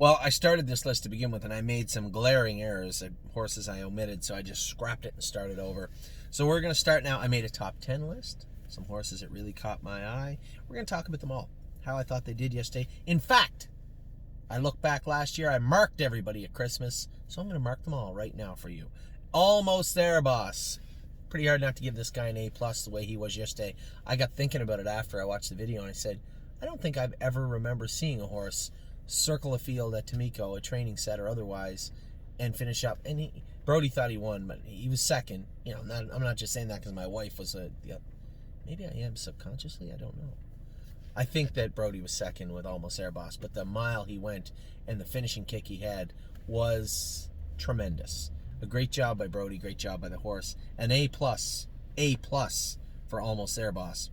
Well, I started this list to begin with, and I made some glaring errors at horses I omitted, so I just scrapped it and started over. So we're going to start now. I made a top 10 list, some horses that really caught my eye. We're going to talk about them all, how I thought they did yesterday. In fact, I look back last year, I marked everybody at Christmas, so I'm going to mark them all right now for you. Almost there, boss. Pretty hard not to give this guy an A+ the way he was yesterday. I got thinking about it after I watched the video, and I said, I don't think I've ever remember seeing a horse circle a field at Tamiko, a training set or otherwise, and finish up. And Brody thought he won, but he was second. You know, I'm not just saying that because my wife was maybe I am subconsciously, I don't know. I think that Brody was second with Almost There, boss, but the mile he went and the finishing kick he had was tremendous. A great job by Brody, great job by the horse. An A+ for Almost There, boss.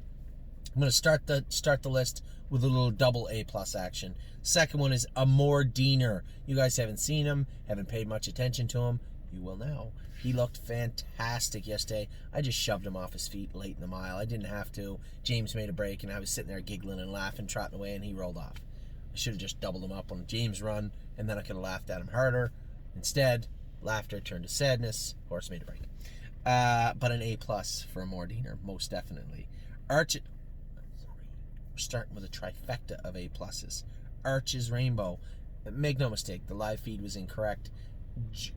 I'm going to start the list with a little double A+ action. Second one is Amor Diener. You guys haven't seen him, haven't paid much attention to him. You will now. He looked fantastic yesterday. I just shoved him off his feet late in the mile. I didn't have to. James made a break, and I was sitting there giggling and laughing, trotting away, and he rolled off. I should have just doubled him up on James' run, and then I could have laughed at him harder. Instead, laughter turned to sadness. Horse made a break. But an A+ for Amor Diener, most definitely. We're starting with a trifecta of A+. Arches Rainbow. Make no mistake, the live feed was incorrect.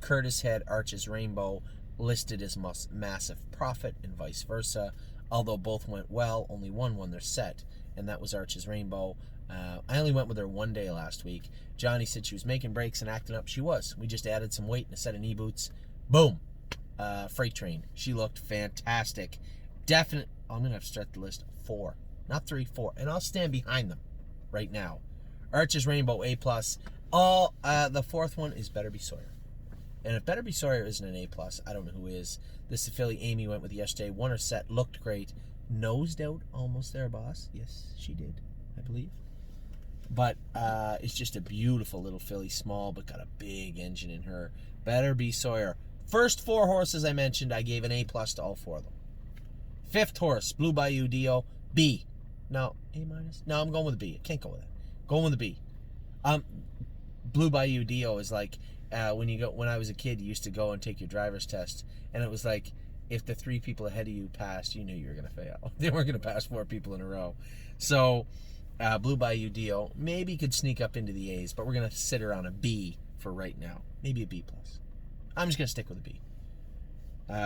Curtis had Arches Rainbow listed as massive profit and vice versa. Although both went well, only one won their set, and that was Arches Rainbow. I only went with her one day last week. Johnny said she was making breaks and acting up. She was. We just added some weight and a set of knee boots. Boom. Freight train. She looked fantastic. Definite. I'm going to have to start the list. 4. Not 3, 4. And I'll stand behind them right now. Arches Rainbow, A+. The fourth one is Better Be Sawyer. And if Better Be Sawyer isn't an A+, I don't know who is. This is the filly Amy went with yesterday. Won her set. Looked great. Nosed out Almost There, boss. Yes, she did, I believe. But it's just a beautiful little filly. Small, but got a big engine in her. Better Be Sawyer. First 4 horses I mentioned, I gave an A+ to all 4 of them. 5th horse, Blue Bayou Dio, B. No, A-? No, I'm going with a B. I can't go with it. Going with a B. Blue Bayou Dio is like when I was a kid, you used to go and take your driver's test, and it was like if the 3 people ahead of you passed, you knew you were going to fail. They weren't going to pass 4 people in a row. So Blue Bayou Dio maybe could sneak up into the A's, but we're going to sit her on a B for right now. Maybe a B+. I'm just going to stick with a B.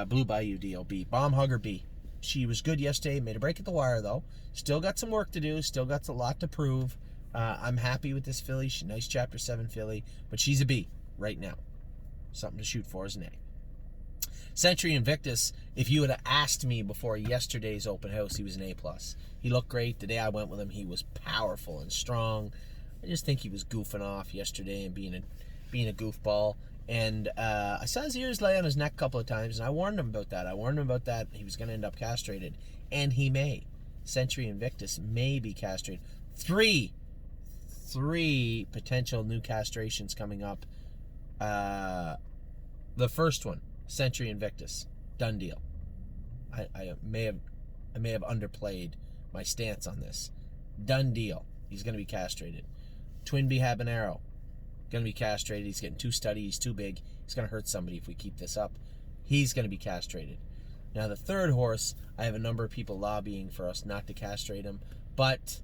Blue Bayou Dio, B. Bomb Hugger, B. She was good yesterday. Made a break at the wire, though. Still got some work to do. Still got a lot to prove. I'm happy with this filly. She's a nice Chapter 7 filly, but she's a B right now. Something to shoot for is an A. Century Invictus, if you had asked me before yesterday's open house, he was an A+. He looked great. The day I went with him, he was powerful and strong. I just think he was goofing off yesterday and being a goofball. And I saw his ears lay on his neck a couple of times, and I warned him about that. He was going to end up castrated, and he may. Century Invictus may be castrated. 3 potential new castrations coming up. The first one, Century Invictus, done deal. I may have underplayed my stance on this. Done deal. He's going to be castrated. Twin B Habanero, going to be castrated. He's getting too stutty. He's too big. He's going to hurt somebody if we keep this up. He's going to be castrated. Now the third horse, I have a number of people lobbying for us not to castrate him, but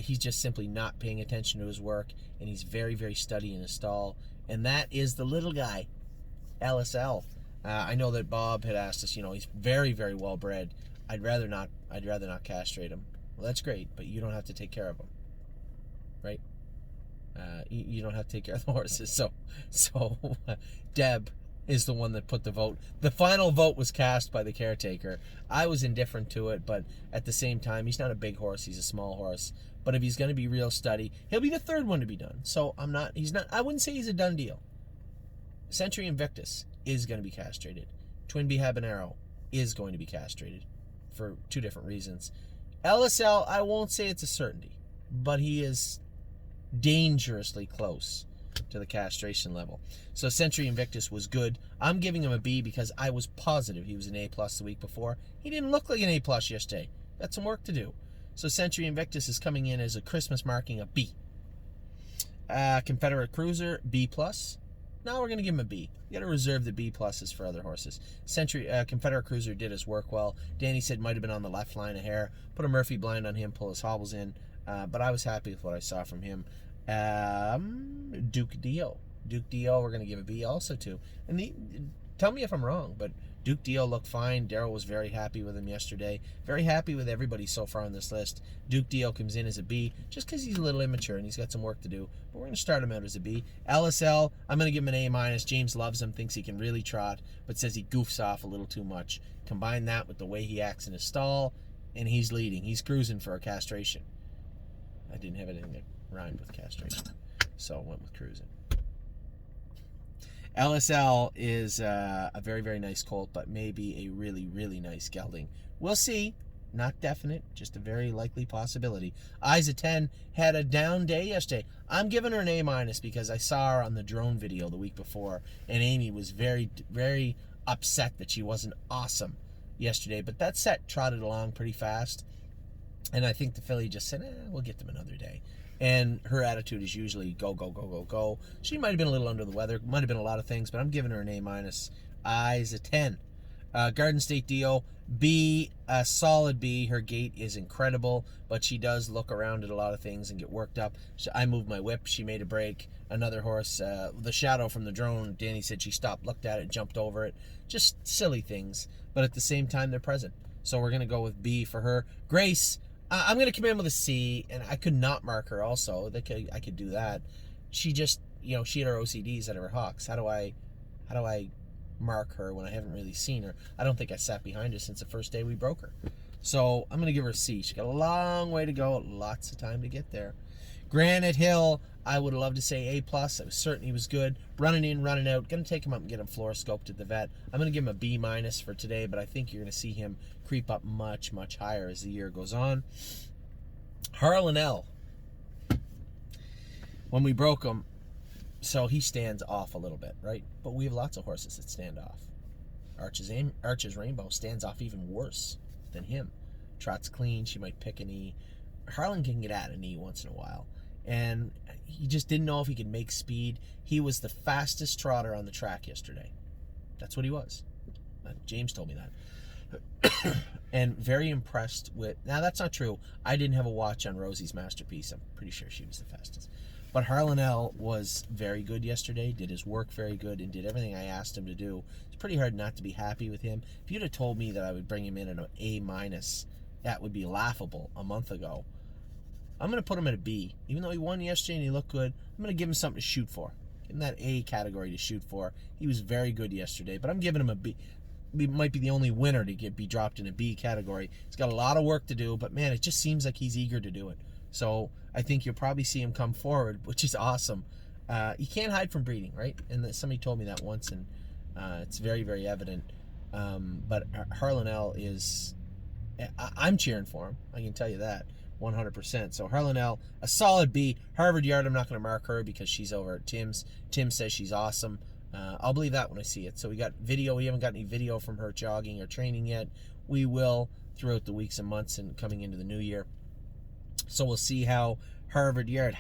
he's just simply not paying attention to his work, and he's very, very stutty in his stall, and that is the little guy, LSL. I know that Bob had asked us, he's very, very well bred. I'd rather not castrate him. Well, that's great, but you don't have to take care of him, right? You don't have to take care of the horses. So Deb is the one that put the vote. The final vote was cast by the caretaker. I was indifferent to it, but at the same time, he's not a big horse. He's a small horse. But if he's going to be real steady, he'll be the third one to be done. So I wouldn't say he's a done deal. Century Invictus is going to be castrated. Twin B Habanero is going to be castrated for 2 different reasons. LSL, I won't say it's a certainty, but he is dangerously close to the castration level. So Century Invictus was good. I'm giving him a B because I was positive he was an A+ the week before. He didn't look like an A+ yesterday. Got some work to do. So Century Invictus is coming in as a Christmas marking, a B. Confederate Cruiser, B+. Now we're going to give him a B. You got to reserve the B pluses for other horses. Confederate Cruiser did his work well. Danny said might have been on the left line a hair. Put a Murphy blind on him, pull his hobbles in. But I was happy with what I saw from him. Duke Dio, we're going to give a B also to. And tell me if I'm wrong, but Duke Dio looked fine. Daryl was very happy with him yesterday. Very happy with everybody so far on this list. Duke Dio comes in as a B just because he's a little immature and he's got some work to do. But we're going to start him out as a B. LSL, I'm going to give him an A-. James loves him, thinks he can really trot, but says he goofs off a little too much. Combine that with the way he acts in his stall, and he's leading. He's cruising for a castration. I didn't have anything that rhymed with castration, so I went with cruising. LSL is a very, very nice colt, but maybe a really, really nice gelding. We'll see. Not definite, just a very likely possibility. Eyes at 10 had a down day yesterday. I'm giving her an A- because I saw her on the drone video the week before, and Amy was very, very upset that she wasn't awesome yesterday. But that set trotted along pretty fast, and I think the filly just said, we'll get them another day. And her attitude is usually go, go, go, go, go. She might have been a little under the weather. Might have been a lot of things, but I'm giving her an A-. Eyes at 10. Garden State Dio, B, a solid B. Her gait is incredible, but she does look around at a lot of things and get worked up. I moved my whip. She made a break. Another horse, the shadow from the drone, Danny said she stopped, looked at it, jumped over it. Just silly things, but at the same time, they're present. So we're going to go with B for her. Grace, I'm going to come in with a C, and I could not mark her also. I could do that. She just, she had her OCDs out of her hocks. How do I mark her when I haven't really seen her? I don't think I sat behind her since the first day we broke her. So I'm going to give her a C. She got a long way to go, lots of time to get there. Granite Hill, I would love to say A+. I was certain he was good. Running in, running out. Going to take him up and get him floor scoped at the vet. I'm going to give him a B- for today, but I think you're going to see him creep up much, much higher as the year goes on. Harlan L. When we broke him, so he stands off a little bit, right? But we have lots of horses that stand off. Arches Rainbow stands off even worse than him. Trots clean. She might pick a knee. Harlan can get at a knee once in a while. And he just didn't know if he could make speed. He was the fastest trotter on the track yesterday. That's what he was. James told me that. And very impressed with... Now, that's not true. I didn't have a watch on Rosie's Masterpiece. I'm pretty sure she was the fastest. But Harlan L. was very good yesterday, did his work very good, and did everything I asked him to do. It's pretty hard not to be happy with him. If you'd have told me that I would bring him in at an A-, that would be laughable a month ago. I'm going to put him at a B. Even though he won yesterday and he looked good, I'm going to give him something to shoot for. Give him that A category to shoot for. He was very good yesterday, but I'm giving him a B. He might be the only winner to be dropped in a B category. He's got a lot of work to do, but man, it just seems like he's eager to do it. So I think you'll probably see him come forward, which is awesome. You can't hide from breeding, right? And somebody told me that once, and it's very, very evident. But Harlan L. is... I'm cheering for him. I can tell you that 100%. So Harlan L., a solid B. Harvard Yard, I'm not going to mark her because she's over at Tim's. Tim says she's awesome. I'll believe that when I see it. So we got video. We haven't got any video from her jogging or training yet. We will throughout the weeks and months and coming into the new year. So we'll see how Harvard Yard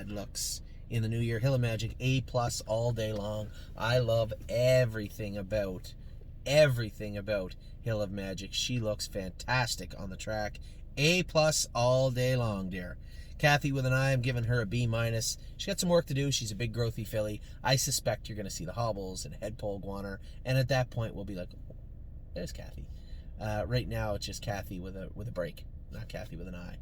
looks in the new year. Hill of Magic, A+ all day long. I love everything about Hill of Magic. She looks fantastic on the track. A+ all day long, dear. Kathy with an eye, I'm giving her a B-. She got some work to do. She's a big growthy filly. I suspect you're going to see the hobbles and head pole guaner, and at that point we'll be like, oh, there's Kathy. Right now it's just Kathy with a break, not Kathy with an eye.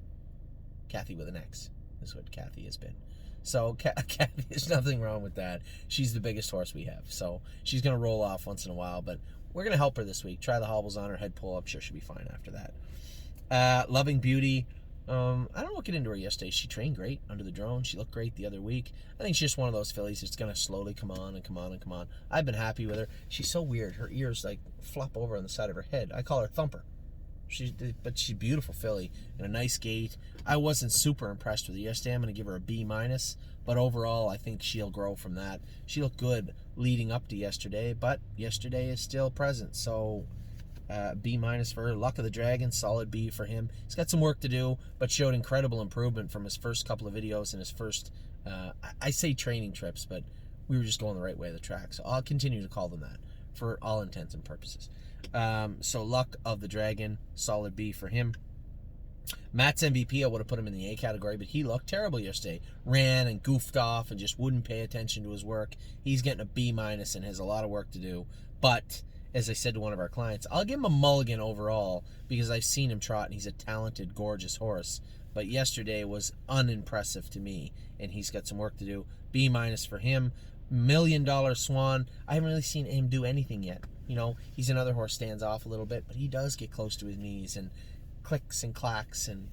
Kathy with an X is what Kathy has been. So Kathy, there's nothing wrong with that. She's the biggest horse we have, so she's going to roll off once in a while, but we're going to help her this week. Try the hobbles on her, head pull. I'm sure she'll be fine after that. Loving Beauty. I don't know what get into her yesterday. She trained great under the drone. She looked great the other week. I think she's just one of those fillies that's going to slowly come on and come on and come on. I've been happy with her. She's so weird. Her ears like flop over on the side of her head. I call her Thumper. But she's a beautiful filly and a nice gait. I wasn't super impressed with her yesterday. I'm going to give her a B-, but overall I think she'll grow from that. She looked good leading up to yesterday, but yesterday is still present. So B minus for her. Luck of the Dragon, solid B for him. He's got some work to do, but showed incredible improvement from his first couple of videos and his first, I say training trips, but we were just going the right way of the track. So I'll continue to call them that for all intents and purposes. So Luck of the Dragon, solid B for him. Matt's MVP, I would have put him in the A category, but he looked terrible yesterday. Ran and goofed off and just wouldn't pay attention to his work. He's getting a B minus and has a lot of work to do. But as I said to one of our clients, I'll give him a mulligan overall because I've seen him trot and he's a talented, gorgeous horse. But yesterday was unimpressive to me, and he's got some work to do. B minus for him. $1 Million Swan, I haven't really seen him do anything yet. You know, he's another horse, stands off a little bit, but he does get close to his knees and clicks and clacks. And,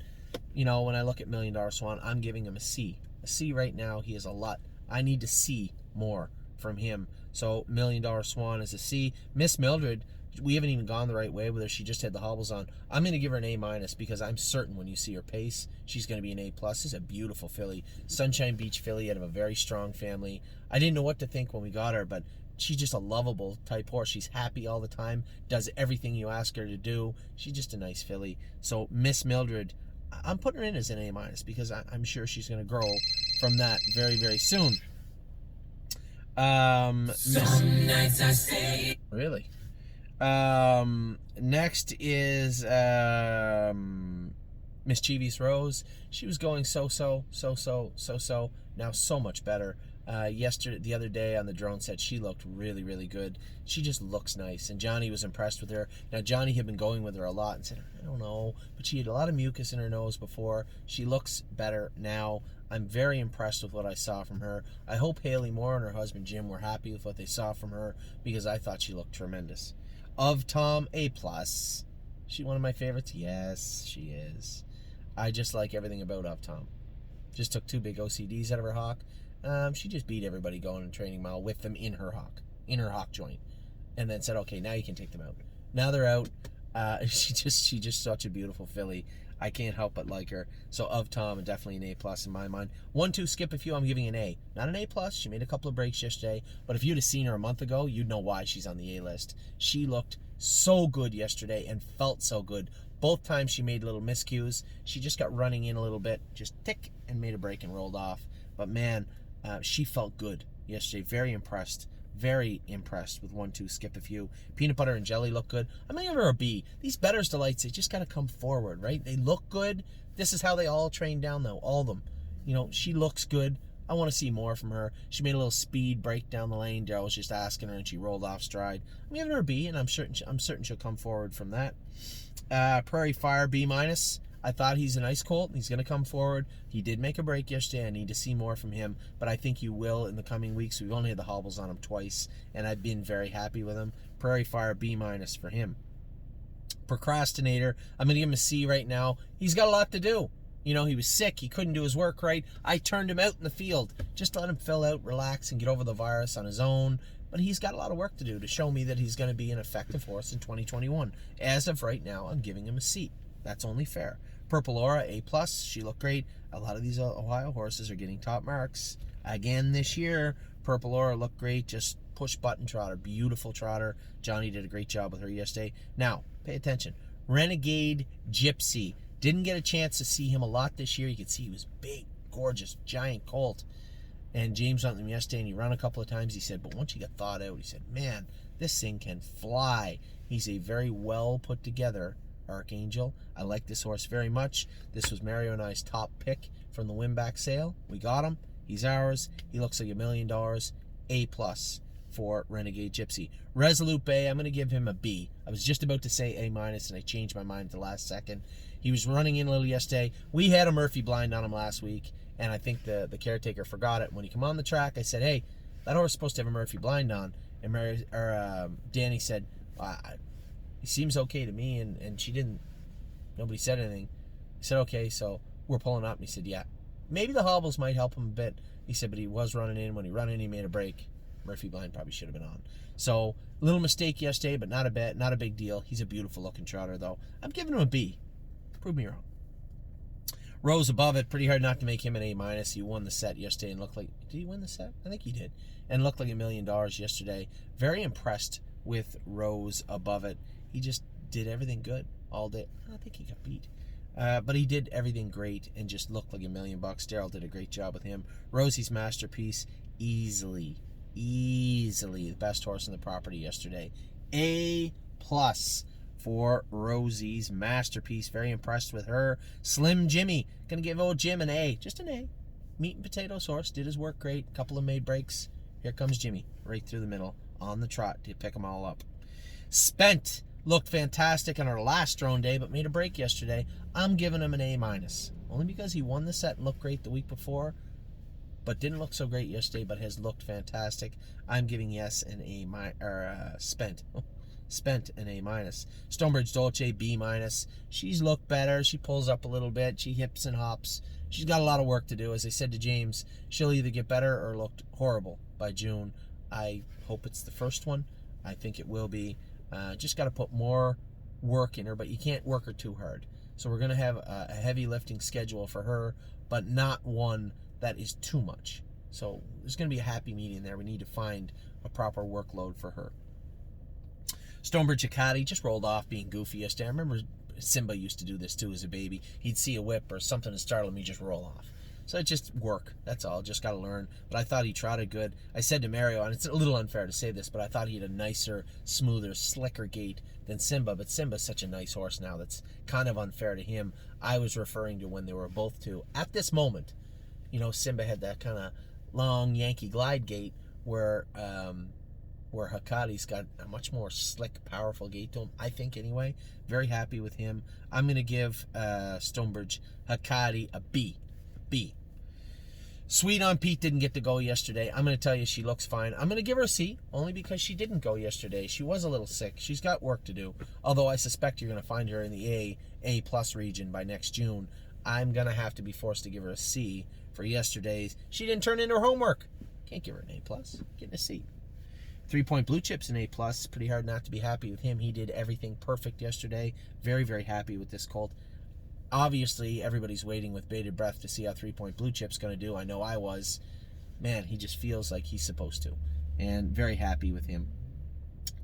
you know, when I look at $1 Million Swan, I'm giving him a C. A C right now. He has a lot. I need to see more from him. So $1 Million Swan is a C. Miss Mildred, we haven't even gone the right way with her. She just had the hobbles on. I'm going to give her an A minus because I'm certain when you see her pace, she's going to be an A plus. This is a beautiful filly. Sunshine Beach filly out of a very strong family. I didn't know what to think when we got her, but she's just a lovable type horse. She's happy all the time, does everything you ask her to do. She's just a nice filly. So Miss Mildred, I'm putting her in as an A minus because I'm sure she's going to grow from that very, very soon. Some nights I stay. Really? Next is Mischievous Rose. She was going so. Now so much better. The other day on the drone set, she looked really, really good. She just looks nice, and Johnny was impressed with her. Now Johnny had been going with her a lot and said, I don't know, but she had a lot of mucus in her nose before. She looks better now. I'm very impressed with what I saw from her. I hope Haley Moore and her husband Jim were happy with what they saw from her because I thought she looked tremendous. Of Tom, A plus. She one of my favorites? Yes, she is. I just like everything about Of Tom. Just took 2 big OCDs out of her hock. She just beat everybody going in training mile with them in her hock joint, and then said, okay, now you can take them out. Now they're out. She's just such a beautiful filly. I can't help but like her. So Of Tom, definitely an A plus in my mind. 1-2 skip a few, I'm giving an A. Not an A plus. She made a couple of breaks yesterday, but if you'd have seen her a month ago, you'd know why she's on the A list. She looked so good yesterday and felt so good. Both times she made little miscues. She just got running in a little bit, just tick, and made a break and rolled off. But man, she felt good yesterday. Very impressed with 1-2 skip a few. Peanut butter and jelly look good. I'm gonna give her a B. These Better's Delights, they just gotta come forward, right? They look good. This is how they all train down though, all of them. You know, she looks good. I want to see more from her. She made a little speed break down the lane. Daryl was just asking her and she rolled off stride. I'm giving her a B, and I'm certain she'll come forward from that. Prairie Fire, B minus. I thought he's a nice colt. He's going to come forward. He did make a break yesterday. I need to see more from him, but I think you will in the coming weeks. We've only had the hobbles on him twice, and I've been very happy with him. Prairie Fire, B minus for him. Procrastinator, I'm going to give him a C right now. He's got a lot to do. You know, he was sick. He couldn't do his work right. I turned him out in the field. Just let him fill out, relax, and get over the virus on his own. But he's got a lot of work to do to show me that he's going to be an effective horse in 2021. As of right now, I'm giving him a C. That's only fair. Purple Aura, A+. She looked great. A lot of these Ohio horses are getting top marks. Again this year, Purple Aura looked great. Just push-button trotter. Beautiful trotter. Johnny did a great job with her yesterday. Now, pay attention. Renegade Gypsy. Didn't get a chance to see him a lot this year. You could see he was big, gorgeous, giant colt. And James went with him yesterday, and he ran a couple of times. He said, but once he got thawed out, he said, man, this thing can fly. He's a very well put together Archangel. I like this horse very much. This was Mario and I's top pick from the win-back sale. We got him. He's ours. He looks like $1 million. A+ for Renegade Gypsy. Resolute Bay, I'm going to give him a B. I was just about to say A-, and I changed my mind at the last second. He was running in a little yesterday. We had a Murphy blind on him last week, and I think the caretaker forgot it. When he came on the track, I said, hey, that horse is supposed to have a Murphy blind on. And Danny said, he seems okay to me, and she didn't. Nobody said anything. He said, okay, so we're pulling up. And he said, yeah. Maybe the hobbles might help him a bit. He said, but he was running in. When he ran in, he made a break. Murphy blind probably should have been on. So, little mistake yesterday, but not a big deal. He's a beautiful looking trotter, though. I'm giving him a B. Prove me wrong. Rose above it. Pretty hard not to make him an A-. He won the set yesterday and looked like... Did he win the set? I think he did. And looked like $1 million yesterday. Very impressed with Rose above it. He just did everything good all day. I think he got beat. But he did everything great and just looked like $1 million. Daryl did a great job with him. Rosie's Masterpiece, easily the best horse in the property yesterday. A+ for Rosie's Masterpiece. Very impressed with her. Slim Jimmy, gonna give old Jim an A, just an A. Meat and potatoes horse, did his work great. Couple of made breaks. Here comes Jimmy, right through the middle, on the trot to pick them all up. Spent looked fantastic on our last drone day, but made a break yesterday. I'm giving him an A-, only because he won the set and looked great the week before, but didn't look so great yesterday, but has looked fantastic. I'm giving yes an A-, Spent. Spent an A-. Stonebridge Dolce, B-. She's looked better. She pulls up a little bit. She hips and hops. She's got a lot of work to do. As I said to James, she'll either get better or look horrible by June. I hope it's the first one. I think it will be. Just got to put more work in her, but you can't work her too hard. So we're going to have a heavy lifting schedule for her, but not one that is too much. So there's going to be a happy medium there. We need to find a proper workload for her. Stonebridge Academy just rolled off being goofy yesterday. I remember Simba used to do this too as a baby. He'd see a whip or something to startle him, he'd just roll off. So it just work. That's all. Just got to learn. But I thought he trotted good. I said to Mario, and it's a little unfair to say this, but I thought he had a nicer, smoother, slicker gait than Simba. But Simba's such a nice horse now that's kind of unfair to him. I was referring to when they were both two. At this moment, Simba had that kind of long Yankee glide gait where Hakati's got a much more slick, powerful gait to him, I think, anyway. Very happy with him. I'm going to give Stonebridge Hakati a B. Sweet on Pete didn't get to go yesterday. I'm going to tell you she looks fine. I'm going to give her a C, only because she didn't go yesterday. She was a little sick. She's got work to do. Although I suspect you're going to find her in the A+ region by next June. I'm going to have to be forced to give her a C for yesterday's. She didn't turn in her homework. Can't give her an A+. Getting a C. 3 Point Blue Chips an A+. Pretty hard not to be happy with him. He did everything perfect yesterday. Very, very happy with this colt. Obviously, everybody's waiting with bated breath to see how 3 Point Blue Chip's going to do. I know I was. Man, he just feels like he's supposed to. And very happy with him.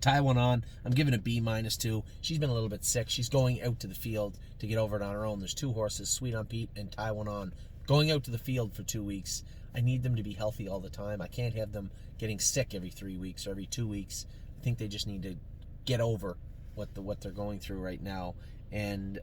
Taiwan on, I'm giving a B- too. She's been a little bit sick. She's going out to the field to get over it on her own. There's two horses, Sweet on Pete and Taiwan on, going out to the field for 2 weeks. I need them to be healthy all the time. I can't have them getting sick every 3 weeks or every 2 weeks. I think they just need to get over what they're going through right now. And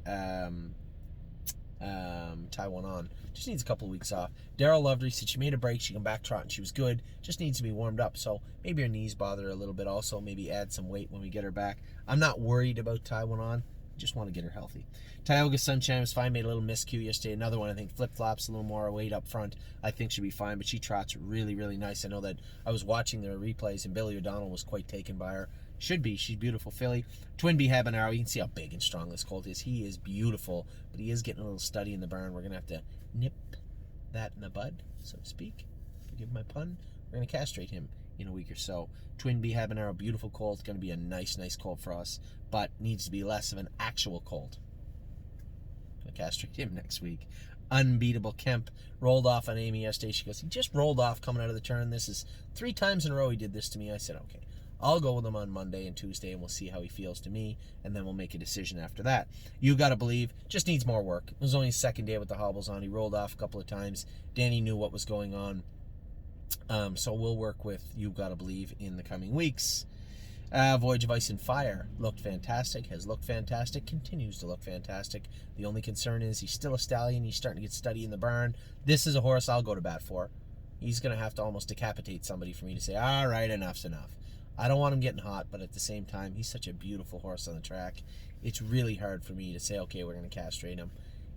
Taiwan on just needs a couple of weeks off. Daryl loved her. He said she made a break. She came back trotting. She was good. Just needs to be warmed up. So maybe her knees bother her a little bit also. Maybe add some weight when we get her back. I'm not worried about Taiwan on. Just want to get her healthy. Tioga Sunshine was fine. Made a little miscue yesterday. Another one, I think, flip-flops, a little more weight up front. I think she'll be fine, but she trots really, really nice. I know that I was watching the replays, and Billy O'Donnell was quite taken by her. Should be. She's beautiful filly. Twin Bee Habanero. You can see how big and strong this colt is. He is beautiful, but he is getting a little studdy in the barn. We're going to have to nip that in the bud, so to speak. Forgive my pun. We're going to castrate him in a week or so. Twin Bee Habanero, beautiful colt. Going to be a nice, nice colt for us, but needs to be less of an actual colt. Going to castrate him next week. Unbeatable Kemp rolled off on Amy yesterday. She goes, he just rolled off coming out of the turn. This is 3 times in a row he did this to me. I said, okay, I'll go with him on Monday and Tuesday, and we'll see how he feels to me, and then we'll make a decision after that. You Gotta Believe just needs more work. It was only his second day with the hobbles on. He rolled off a couple of times. Danny knew what was going on. So we'll work with You Gotta Believe in the coming weeks. Voyage of Ice and Fire looked fantastic, has looked fantastic, continues to look fantastic. The only concern is he's still a stallion. He's starting to get steady in the barn. This is a horse I'll go to bat for. He's going to have to almost decapitate somebody for me to say, all right, enough's enough. I don't want him getting hot, but at the same time, he's such a beautiful horse on the track. It's really hard for me to say, okay, we're going to castrate him.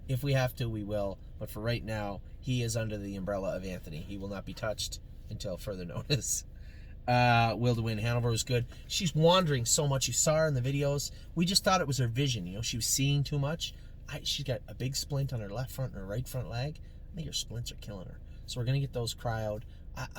If we have to, we will. But for right now, he is under the umbrella of Anthony. He will not be touched until further notice. Will to Win Hanover was good. She's wandering so much. You saw her in the videos. We just thought it was her vision. She was seeing too much. She's got a big splint on her left front and her right front leg. I think her splints are killing her. So we're going to get those cryoed.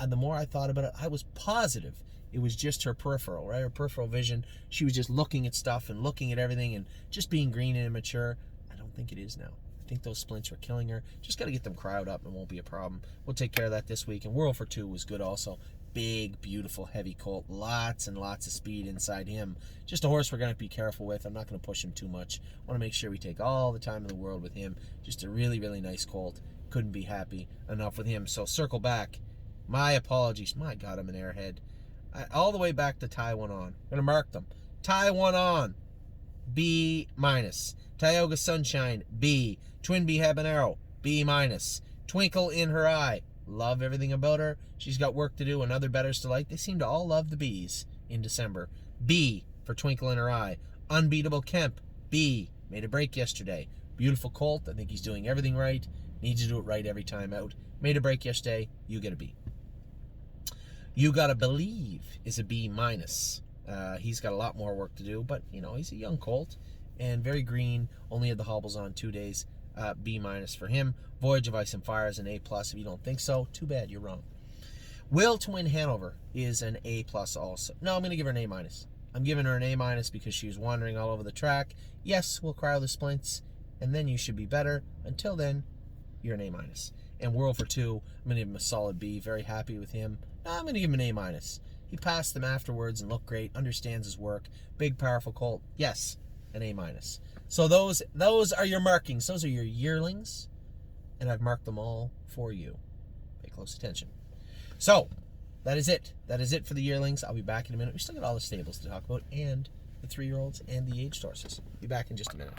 The more I thought about it, I was positive it was just her peripheral, right? Her peripheral vision. She was just looking at stuff and looking at everything and just being green and immature. I don't think it is now. I think those splints are killing her. Just got to get them cryoed up and it won't be a problem. We'll take care of that this week. And Whirl for Two was good also. big, beautiful, heavy colt. Lots and lots of speed inside him. Just a horse we're going to be careful with. I'm not going to push him too much. I want to make sure we take all the time in the world with him. Just a really, really nice colt. Couldn't be happy enough with him. So circle back. My apologies. My God, I'm an airhead. All the way back to tie one on. I'm going to mark them. Tie one on. B minus. Tioga Sunshine, B. Twin Bee Habanero, B minus. Twinkle in Her Eye, love everything about her. She's got work to do and other betters to like. They seem to all love the bees in December. B for Twinkle in Her Eye. Unbeatable Kemp, B. Made a break yesterday. Beautiful colt. I think he's doing everything right. Needs to do it right every time out. Made a break yesterday. You get a B. You Gotta Believe is a B minus. He's got a lot more work to do, but, you know, he's a young colt and very green. Only had the hobbles on 2 days. B minus for him. Voyage of Ice and Fire is an A plus. If you don't think so, too bad, you're wrong. Will to Win Hanover is an A plus also. No, I'm going to give her an A minus. I'm giving her an A minus because she was wandering all over the track. Yes, we'll cryo the splints, and then you should be better. Until then, you're an A minus. And Whirl for Two, I'm going to give him a solid B. Very happy with him. No, I'm going to give him an A minus. He passed them afterwards and looked great, understands his work. Big, powerful colt. Yes, an A minus. So those are your markings. Those are your yearlings, and I've marked them all for you. Pay close attention. So that is it. That is it for the yearlings. I'll be back in a minute. We still got all the stables to talk about, and the 3-year-olds and the aged horses. Be back in just a minute.